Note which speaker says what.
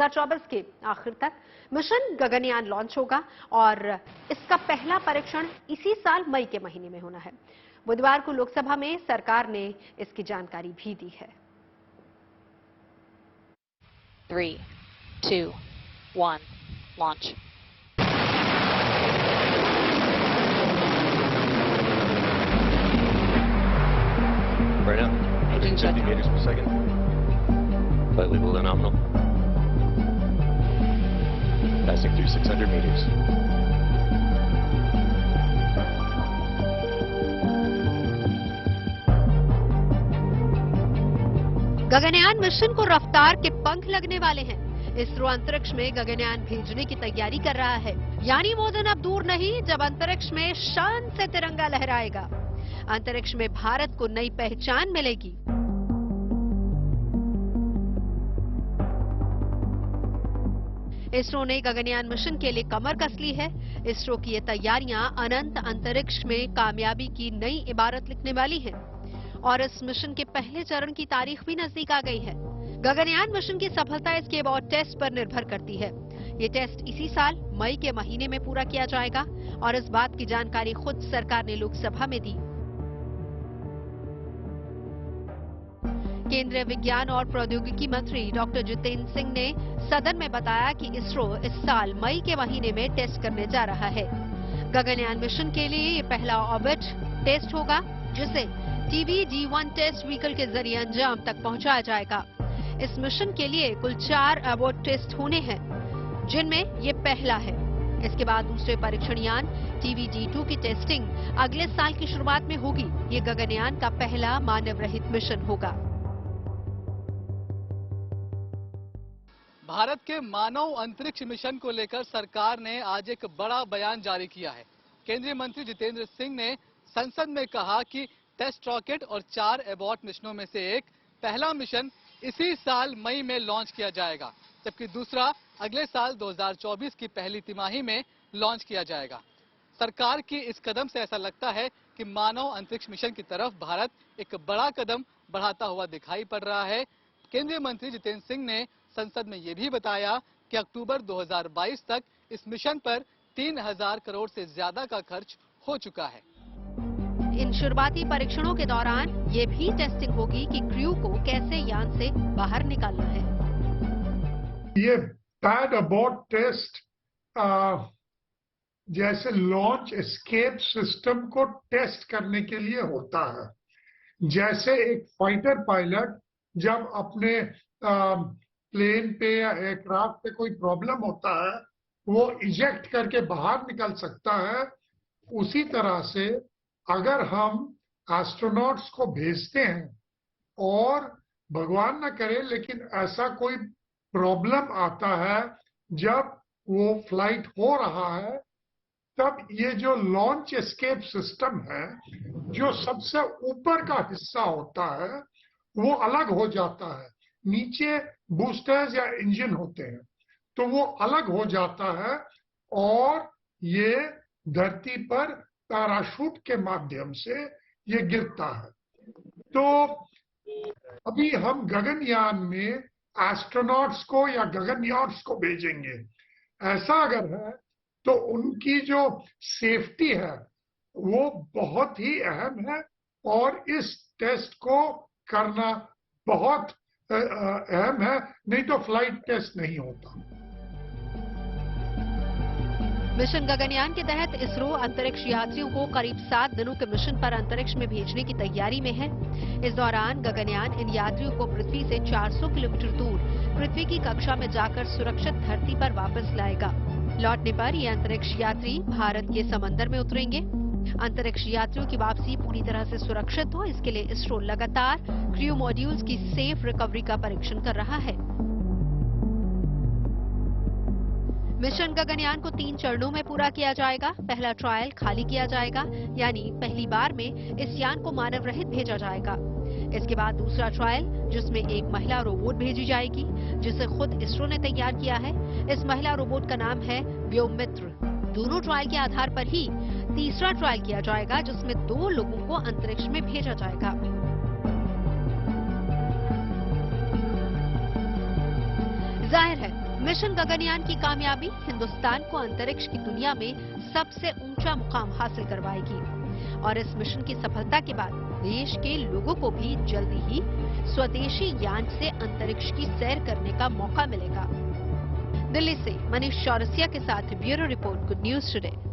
Speaker 1: 2024 के आखिर तक मिशन गगनयान लॉन्च होगा और इसका पहला परीक्षण इसी साल मई के महीने में होना है। बुधवार को लोकसभा में सरकार ने इसकी जानकारी भी दी है।
Speaker 2: 3, 2, 1, launch.
Speaker 3: Right now, 170 meters per second. Slightly below nominal. Passing through 600 meters.
Speaker 1: Gaganyaan mission को रफ्तार के पंख लगने वाले हैं। इसरो अंतरिक्ष में गगनयान भेजने की तैयारी कर रहा है। यानी वो दिन अब दूर नहीं जब अंतरिक्ष में शान से तिरंगा लहराएगा। अंतरिक्ष में भारत को नई पहचान मिलेगी। इसरो ने गगनयान मिशन के लिए कमर कस ली है। इसरो की ये तैयारियां अनंत अंतरिक्ष में कामयाबी की नई इबारत लिखने वाली हैं और इस मिशन के पहले चरण की तारीख भी नजदीक आ गई है। गगनयान मिशन की सफलता इसके एबॉर्ट टेस्ट पर निर्भर करती है। ये टेस्ट इसी साल मई के महीने में पूरा किया जाएगा और इस बात की जानकारी खुद सरकार ने लोकसभा में दी। केंद्रीय विज्ञान और प्रौद्योगिकी मंत्री डॉक्टर जितेंद्र सिंह ने सदन में बताया कि इसरो इस साल मई के महीने में टेस्ट करने जा रहा है। गगनयान मिशन के लिए ये पहला ऑर्बिट टेस्ट होगा जिसे TBD-1 टेस्ट व्हीकल के जरिए अंजाम तक पहुंचाया जाएगा। इस मिशन के लिए कुल 4 अबॉर्ट टेस्ट होने हैं जिनमें ये पहला है। इसके बाद दूसरे परीक्षण यान TBD-2 की टेस्टिंग अगले साल की शुरुआत में होगी। ये गगनयान का पहला मानव रहित मिशन होगा।
Speaker 4: भारत के मानव अंतरिक्ष मिशन को लेकर सरकार ने आज एक बड़ा बयान जारी किया है। केंद्रीय मंत्री जितेंद्र सिंह ने संसद में कहा कि टेस्ट रॉकेट और 4 एबॉर्ट मिशनों में से एक पहला मिशन इसी साल मई में लॉन्च किया जाएगा, जबकि दूसरा अगले साल 2024 की पहली तिमाही में लॉन्च किया जाएगा। सरकार की इस कदम से ऐसा लगता है कि मानव अंतरिक्ष मिशन की तरफ भारत एक बड़ा कदम बढ़ाता हुआ दिखाई पड़ रहा है। केंद्रीय मंत्री जितेंद्र सिंह ने संसद में ये भी बताया कि अक्टूबर 2022 तक इस मिशन पर 3000 करोड़ से ज्यादा का खर्च हो चुका है।
Speaker 1: इन शुरुआती परीक्षणों के दौरान ये भी टेस्टिंग होगी कि क्रू को कैसे यान से बाहर निकालना है।
Speaker 5: ये पैड अबॉर्ट टेस्ट जैसे लॉन्च एस्केप सिस्टम को टेस्ट करने के लिए होता है। जैसे एक फाइटर पायलट जब अपने प्लेन पे या एयरक्राफ्ट पे कोई प्रॉब्लम होता है वो इजेक्ट करके बाहर निकल सकता है, उसी तरह से अगर हम एस्ट्रोनॉट्स को भेजते हैं और भगवान न करे लेकिन ऐसा कोई प्रॉब्लम आता है जब वो फ्लाइट हो रहा है, तब ये जो लॉन्च एस्केप सिस्टम है जो सबसे ऊपर का हिस्सा होता है वो अलग हो जाता है। नीचे बूस्टर्स या इंजन होते हैं तो वो अलग हो जाता है और ये धरती पर पैराशूट के माध्यम से ये गिरता है। तो अभी हम गगनयान में एस्ट्रोनॉट्स को या गगनयान्स को भेजेंगे। ऐसा अगर है तो उनकी जो सेफ्टी है वो बहुत ही अहम है और इस टेस्ट को करना बहुत अहम है, नहीं तो फ्लाइट टेस्ट नहीं होता।
Speaker 1: मिशन गगनयान के तहत इसरो अंतरिक्ष यात्रियों को करीब 7 दिनों के मिशन पर अंतरिक्ष में भेजने की तैयारी में है। इस दौरान गगनयान इन यात्रियों को पृथ्वी से 400 किलोमीटर दूर पृथ्वी की कक्षा में जाकर सुरक्षित धरती पर वापस लाएगा। लौटने पर ये अंतरिक्ष यात्री भारत के समंदर में उतरेंगे। अंतरिक्ष यात्रियों की वापसी पूरी तरह से सुरक्षित हो, इसके लिए इसरो लगातार क्रू मॉड्यूल्स की सेफ रिकवरी का परीक्षण कर रहा है। मिशन गगनयान को 3 चरणों में पूरा किया जाएगा। पहला ट्रायल खाली किया जाएगा, यानी पहली बार में इस यान को मानव रहित भेजा जाएगा। इसके बाद दूसरा ट्रायल जिसमें एक महिला रोबोट भेजी जाएगी जिसे खुद इसरो ने तैयार किया है। इस महिला रोबोट का नाम है व्योममित्र। दोनों ट्रायल के आधार पर ही तीसरा ट्रायल किया जाएगा जिसमें 2 लोगों को अंतरिक्ष में भेजा जाएगा। जाहिर है मिशन गगनयान की कामयाबी हिंदुस्तान को अंतरिक्ष की दुनिया में सबसे ऊंचा मुकाम हासिल करवाएगी और इस मिशन की सफलता के बाद देश के लोगों को भी जल्दी ही स्वदेशी यान से अंतरिक्ष की सैर करने का मौका मिलेगा। दिल्ली से मनीष चौरसिया के साथ bureau report, good news today.